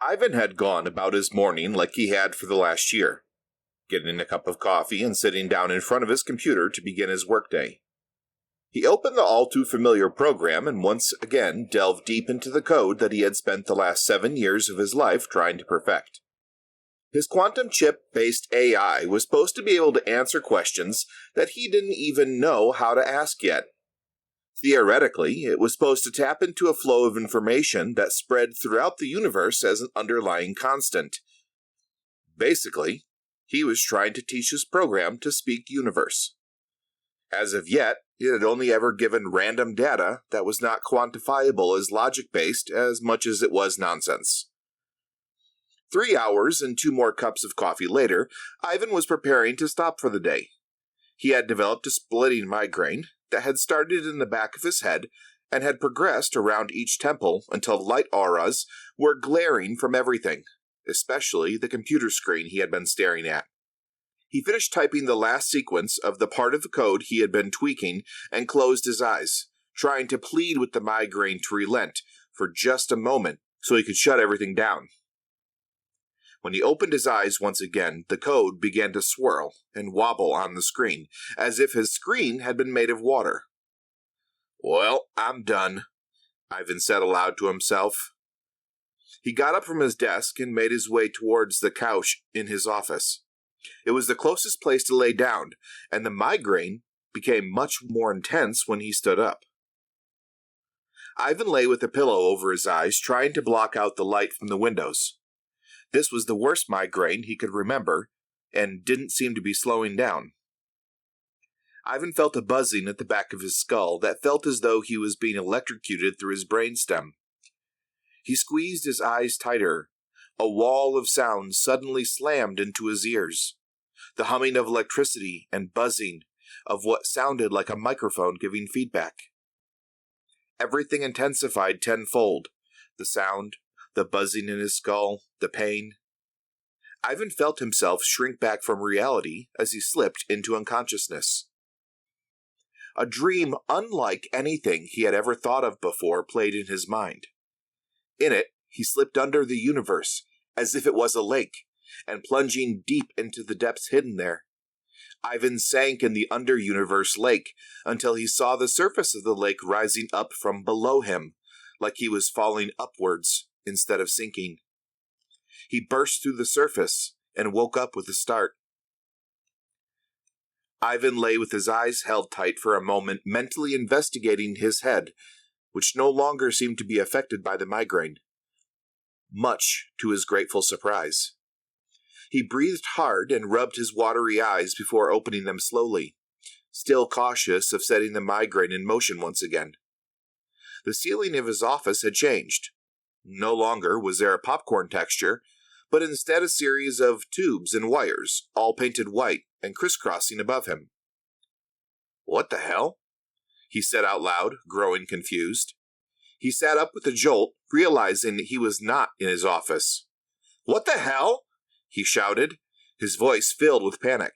Ivan had gone about his morning like he had for the last year, getting a cup of coffee and sitting down in front of his computer to begin his workday. He opened the all-too-familiar program and once again delved deep into the code that he had spent the last 7 years of his life trying to perfect. His quantum chip-based AI was supposed to be able to answer questions that he didn't even know how to ask yet. Theoretically, it was supposed to tap into a flow of information that spread throughout the universe as an underlying constant. Basically, he was trying to teach his program to speak universe. As of yet, it had only ever given random data that was not quantifiable as logic-based as much as it was nonsense. 3 hours and 2 more cups of coffee later, Ivan was preparing to stop for the day. He had developed a splitting migraine that had started in the back of his head and had progressed around each temple until light auras were glaring from everything, especially the computer screen he had been staring at. He finished typing the last sequence of the part of the code he had been tweaking and closed his eyes, trying to plead with the migraine to relent for just a moment so he could shut everything down. When he opened his eyes once again, the code began to swirl and wobble on the screen, as if his screen had been made of water. "Well, I'm done," Ivan said aloud to himself. He got up from his desk and made his way towards the couch in his office. It was the closest place to lay down, and the migraine became much more intense when he stood up. Ivan lay with a pillow over his eyes, trying to block out the light from the windows. This was the worst migraine he could remember, and didn't seem to be slowing down. Ivan felt a buzzing at the back of his skull that felt as though he was being electrocuted through his brainstem. He squeezed his eyes tighter. A wall of sound suddenly slammed into his ears. The humming of electricity and buzzing of what sounded like a microphone giving feedback. Everything intensified tenfold. The sound, the buzzing in his skull, the pain. Ivan felt himself shrink back from reality as he slipped into unconsciousness. A dream unlike anything he had ever thought of before played in his mind. In it, he slipped under the universe, as if it was a lake, and plunging deep into the depths hidden there. Ivan sank in the under-universe lake until he saw the surface of the lake rising up from below him, like he was falling upwards instead of sinking. He burst through the surface and woke up with a start. Ivan lay with his eyes held tight for a moment, mentally investigating his head, which no longer seemed to be affected by the migraine, much to his grateful surprise. He breathed hard and rubbed his watery eyes before opening them slowly, still cautious of setting the migraine in motion once again. The ceiling of his office had changed. No longer was there a popcorn texture, but instead a series of tubes and wires, all painted white and crisscrossing above him. "What the hell?" he said out loud, growing confused. He sat up with a jolt, realizing that he was not in his office. "What the hell?" he shouted, his voice filled with panic.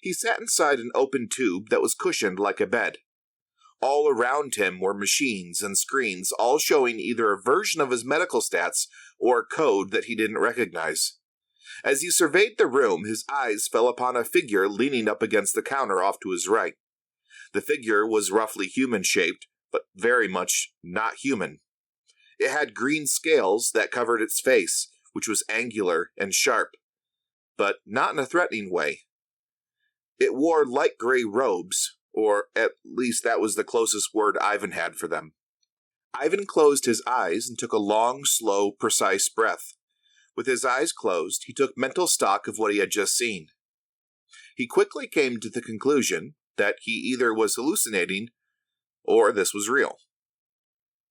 He sat inside an open tube that was cushioned like a bed. All around him were machines and screens, all showing either a version of his medical stats or code that he didn't recognize. As he surveyed the room, his eyes fell upon a figure leaning up against the counter off to his right. The figure was roughly human-shaped, but very much not human. It had green scales that covered its face, which was angular and sharp, but not in a threatening way. It wore light gray robes, or at least that was the closest word Ivan had for them. Ivan closed his eyes and took a long, slow, precise breath. With his eyes closed, he took mental stock of what he had just seen. He quickly came to the conclusion that he either was hallucinating or this was real.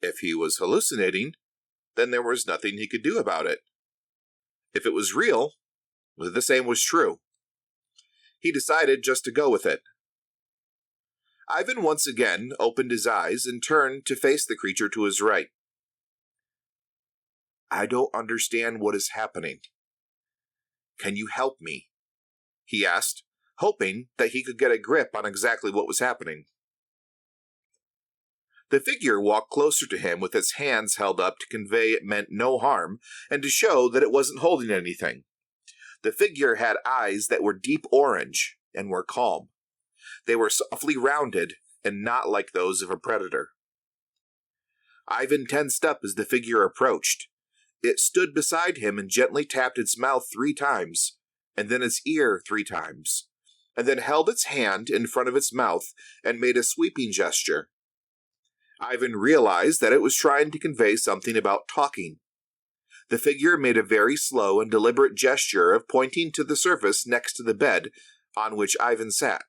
If he was hallucinating, then there was nothing he could do about it. If it was real, the same was true. He decided just to go with it. Ivan once again opened his eyes and turned to face the creature to his right. "I don't understand what is happening. Can you help me?" he asked, hoping that he could get a grip on exactly what was happening. The figure walked closer to him with its hands held up to convey it meant no harm and to show that it wasn't holding anything. The figure had eyes that were deep orange and were calm. They were softly rounded and not like those of a predator. Ivan tensed up as the figure approached. It stood beside him and gently tapped its mouth 3 times, and then its ear 3 times, and then held its hand in front of its mouth and made a sweeping gesture. Ivan realized that it was trying to convey something about talking. The figure made a very slow and deliberate gesture of pointing to the surface next to the bed on which Ivan sat.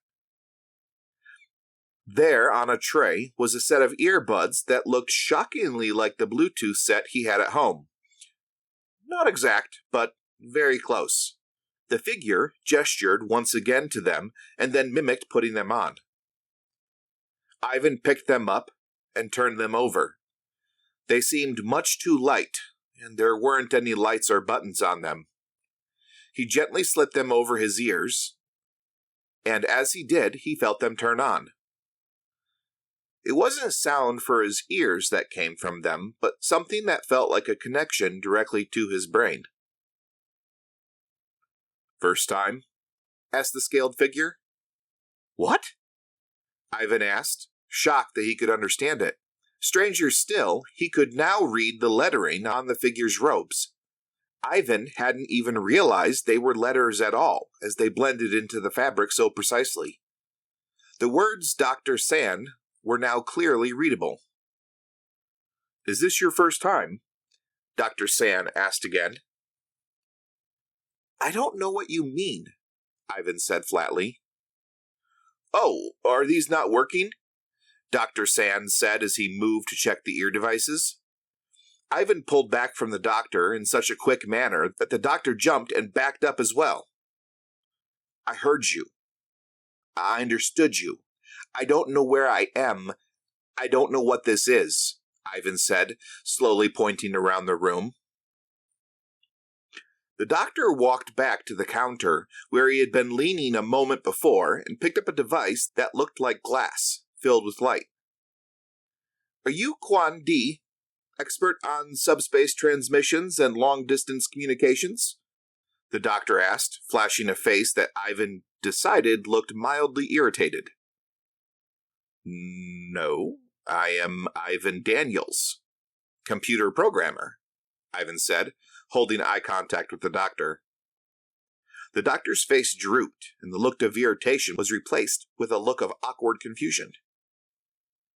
There, on a tray, was a set of earbuds that looked shockingly like the Bluetooth set he had at home. Not exact, but very close. The figure gestured once again to them and then mimicked putting them on. Ivan picked them up and turned them over. They seemed much too light, and there weren't any lights or buttons on them. He gently slit them over his ears, and as he did, he felt them turn on. It wasn't a sound for his ears that came from them, but something that felt like a connection directly to his brain. "First time?" asked the scaled figure. "What?" Ivan asked, shocked that he could understand it. Stranger still, he could now read the lettering on the figure's robes. Ivan hadn't even realized they were letters at all, as they blended into the fabric so precisely. The words Dr. San were now clearly readable. "Is this your first time?" Dr. San asked again. "I don't know what you mean," Ivan said flatly. "Oh, are these not working?" Dr. San said as he moved to check the ear devices. Ivan pulled back from the doctor in such a quick manner that the doctor jumped and backed up as well. "I heard you. I understood you. I don't know where I am. I don't know what this is," Ivan said, slowly pointing around the room. The doctor walked back to the counter where he had been leaning a moment before and picked up a device that looked like glass, filled with light. "Are you Quan Di, expert on subspace transmissions and long-distance communications?" the doctor asked, flashing a face that Ivan decided looked mildly irritated. "No, I am Ivan Daniels, computer programmer," Ivan said, holding eye contact with the doctor. The doctor's face drooped, and the look of irritation was replaced with a look of awkward confusion.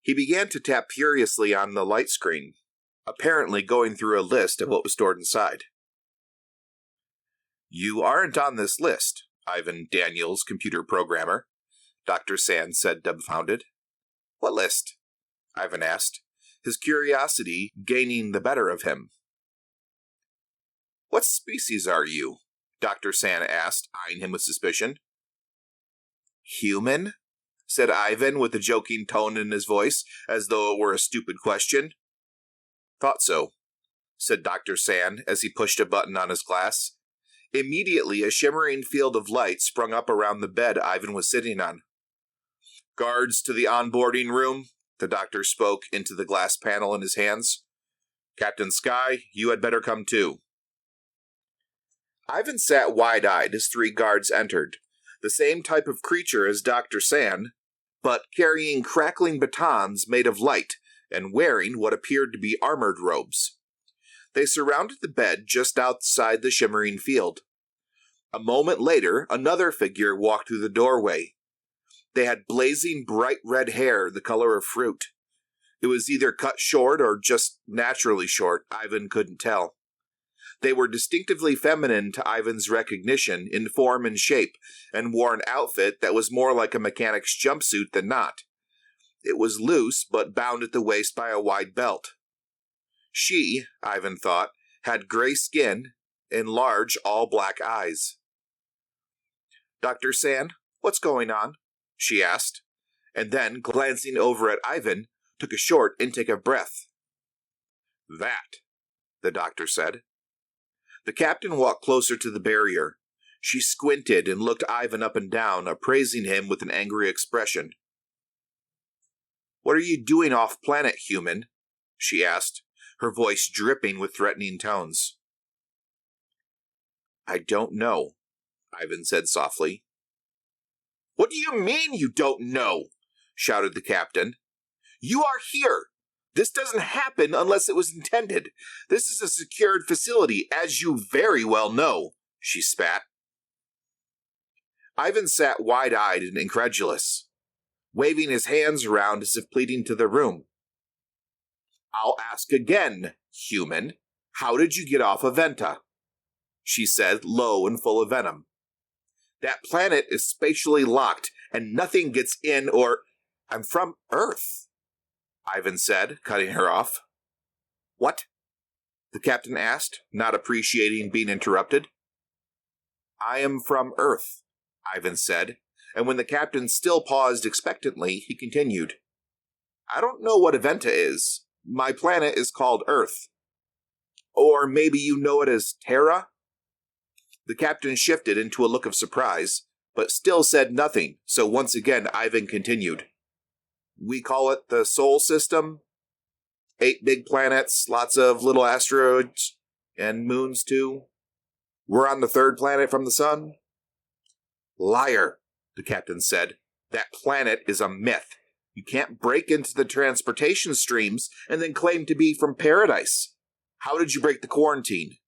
He began to tap furiously on the light screen, apparently going through a list of what was stored inside. "You aren't on this list, Ivan Daniels, computer programmer," Dr. San said, dumbfounded. "What list?" Ivan asked, his curiosity gaining the better of him. "What species are you?" Dr. San asked, eyeing him with suspicion. "Human?" said Ivan with a joking tone in his voice, as though it were a stupid question. "Thought so," said Dr. San as he pushed a button on his glass. Immediately, a shimmering field of light sprung up around the bed Ivan was sitting on. "Guards to the onboarding room," the doctor spoke into the glass panel in his hands. "Captain Sky, you had better come too." Ivan sat wide-eyed as 3 guards entered, the same type of creature as Dr. San, but carrying crackling batons made of light and wearing what appeared to be armored robes. They surrounded the bed just outside the shimmering field. A moment later, another figure walked through the doorway. They had blazing bright red hair the color of fruit. It was either cut short or just naturally short, Ivan couldn't tell. They were distinctively feminine to Ivan's recognition in form and shape, and wore an outfit that was more like a mechanic's jumpsuit than not. It was loose, but bound at the waist by a wide belt. She, Ivan thought, had gray skin and large, all-black eyes. "Dr. San, what's going on?" she asked, and then, glancing over at Ivan, took a short intake of breath. "That," the doctor said. The captain walked closer to the barrier. She squinted and looked Ivan up and down, appraising him with an angry expression. "What are you doing off-planet, human?" she asked, her voice dripping with threatening tones. "I don't know," Ivan said softly. "What do you mean you don't know?" shouted the captain. "You are here. This doesn't happen unless it was intended. This is a secured facility, as you very well know," she spat. Ivan sat wide-eyed and incredulous, waving his hands around as if pleading to the room. "I'll ask again, human. How did you get off of Venta?" she said, low and full of venom. "That planet is spatially locked, and nothing gets in or—" "I'm from Earth," Ivan said, cutting her off. "What?" the captain asked, not appreciating being interrupted. "I am from Earth," Ivan said, and when the captain still paused expectantly, he continued. "I don't know what Aventa is. My planet is called Earth. Or maybe you know it as Terra?" The captain shifted into a look of surprise, but still said nothing, so once again Ivan continued. "We call it the Sol System. 8 big planets, lots of little asteroids, and moons too. We're on the 3rd planet from the sun." "Liar," the captain said. "That planet is a myth. You can't break into the transportation streams and then claim to be from paradise. How did you break the quarantine?"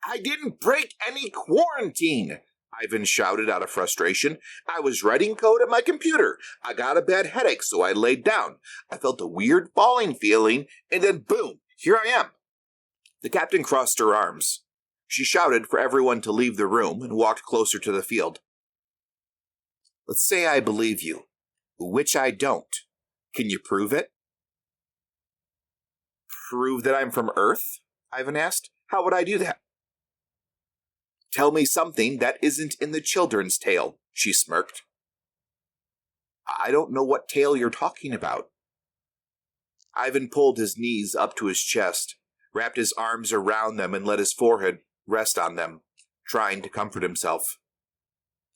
"I didn't break any quarantine," Ivan shouted out of frustration. "I was writing code at my computer. I got a bad headache, so I laid down. I felt a weird falling feeling, and then boom, here I am." The captain crossed her arms. She shouted for everyone to leave the room and walked closer to the field. "Let's say I believe you, which I don't. Can you prove it?" "Prove that I'm from Earth?" Ivan asked. "How would I do that?" "Tell me something that isn't in the children's tale," she smirked. "I don't know what tale you're talking about." Ivan pulled his knees up to his chest, wrapped his arms around them and let his forehead rest on them, trying to comfort himself.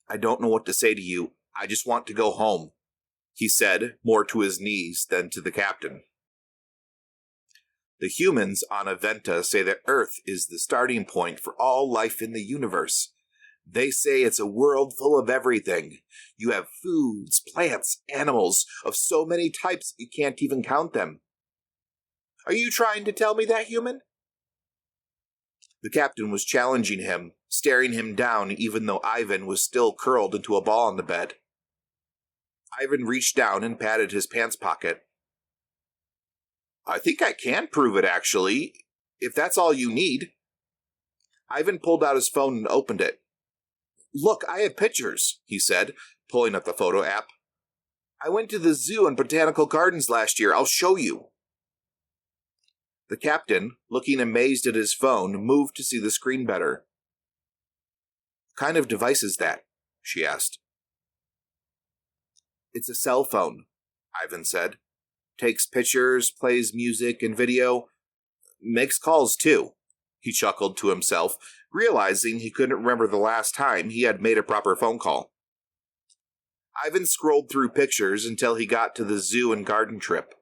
"I don't know what to say to you. I just want to go home," he said, more to his knees than to the captain. "The humans on Aventa say that Earth is the starting point for all life in the universe. They say it's a world full of everything. You have foods, plants, animals of so many types you can't even count them. Are you trying to tell me that, human?" The captain was challenging him, staring him down even though Ivan was still curled into a ball on the bed. Ivan reached down and patted his pants pocket. "I think I can prove it, actually, if that's all you need." Ivan pulled out his phone and opened it. "Look, I have pictures," he said, pulling up the photo app. "I went to the zoo and botanical gardens last year. I'll show you." The captain, looking amazed at his phone, moved to see the screen better. "What kind of device is that?" she asked. "It's a cell phone," Ivan said. "Takes pictures, plays music and video. Makes calls, too." He chuckled to himself, realizing he couldn't remember the last time he had made a proper phone call. Ivan scrolled through pictures until he got to the zoo and garden trip.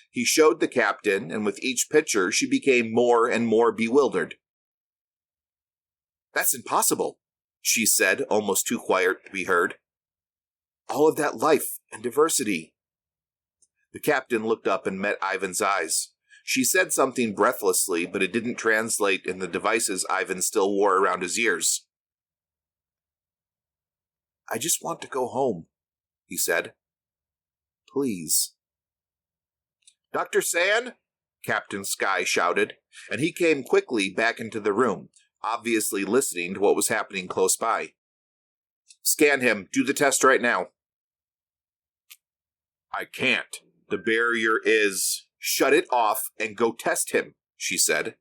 He showed the captain, and with each picture she became more and more bewildered. "That's impossible," she said, almost too quiet to be heard. "All of that life and diversity." The captain looked up and met Ivan's eyes. She said something breathlessly, but it didn't translate in the devices Ivan still wore around his ears. "I just want to go home," he said. "Please." "Dr. Sand?" Captain Sky shouted, and he came quickly back into the room, obviously listening to what was happening close by. "Scan him. Do the test right now." "I can't. The barrier is—" "Shut it off and go test him," she said.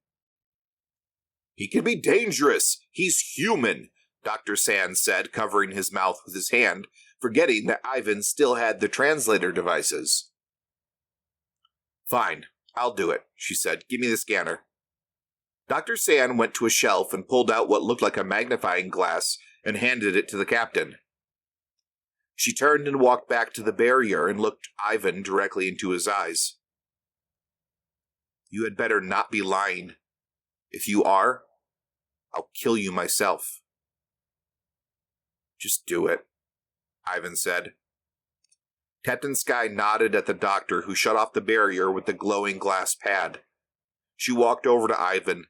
"He can be dangerous. He's human," Dr. Sand said, covering his mouth with his hand, forgetting that Ivan still had the translator devices. "Fine, I'll do it," she said. "Give me the scanner." Dr. Sand went to a shelf and pulled out what looked like a magnifying glass and handed it to the captain. She turned and walked back to the barrier and looked Ivan directly into his eyes. You had better not be lying. If you are, I'll kill you myself. Just do it, Ivan said. Captain Sky nodded at the doctor, who shut off the barrier with the glowing glass pad. She walked over to Ivan.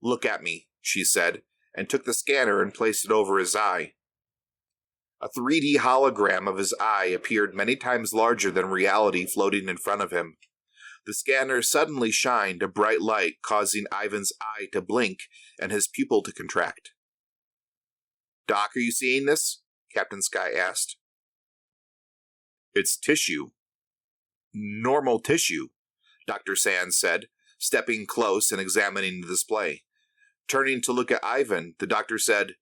Look at me, she said, and took the scanner and placed it over his eye. A 3D hologram of his eye appeared many times larger than reality floating in front of him. The scanner suddenly shined a bright light, causing Ivan's eye to blink and his pupil to contract. Doc, are you seeing this? Captain Sky asked. It's tissue. Normal tissue, Dr. Sands said, stepping close and examining the display. Turning to look at Ivan, the doctor said,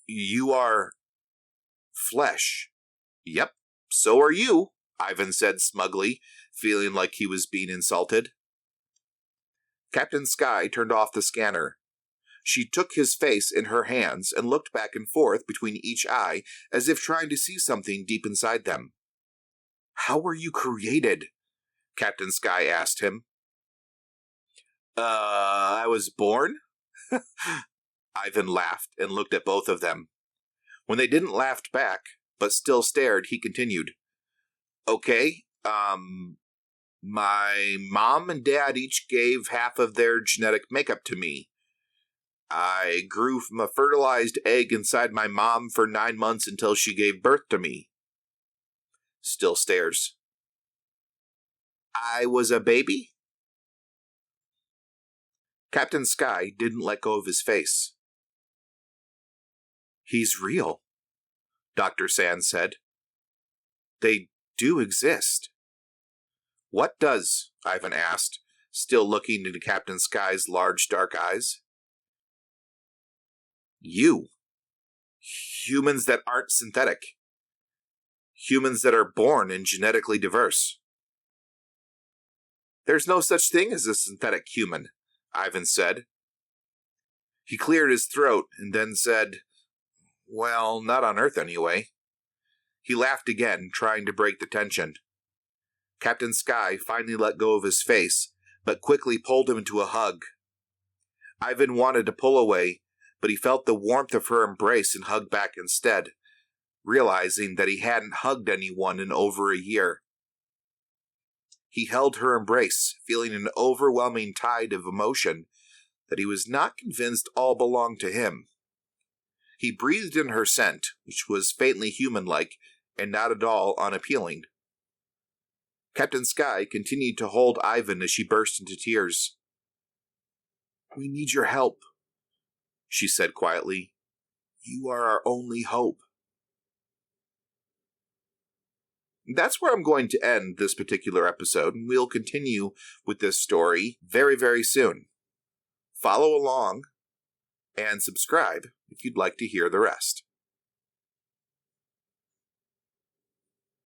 You are flesh. Yep, so are you, Ivan said smugly, feeling like he was being insulted. Captain Sky turned off the scanner. She took his face in her hands and looked back and forth between each eye as if trying to see something deep inside them. How were you created? Captain Sky asked him. I was born? Ivan laughed and looked at both of them. When they didn't laugh back, but still stared, he continued. Okay, my mom and dad each gave half of their genetic makeup to me. I grew from a fertilized egg inside my mom for 9 months until she gave birth to me. Still stares. I was a baby? Captain Sky didn't let go of his face. He's real, Dr. Sands said. They do exist. What does? Ivan asked, still looking into Captain Sky's large dark eyes. You. Humans that aren't synthetic. Humans that are born and genetically diverse. There's no such thing as a synthetic human, Ivan said. He cleared his throat and then said, Well, not on Earth anyway. He laughed again, trying to break the tension. Captain Sky finally let go of his face, but quickly pulled him into a hug. Ivan wanted to pull away, but he felt the warmth of her embrace and hugged back instead, realizing that he hadn't hugged anyone in over a year. He held her embrace, feeling an overwhelming tide of emotion that he was not convinced all belonged to him. He breathed in her scent, which was faintly human-like and not at all unappealing. Captain Sky continued to hold Ivan as she burst into tears. We need your help, she said quietly. You are our only hope. That's where I'm going to end this particular episode, and we'll continue with this story very, very soon. Follow along and subscribe if you'd like to hear the rest.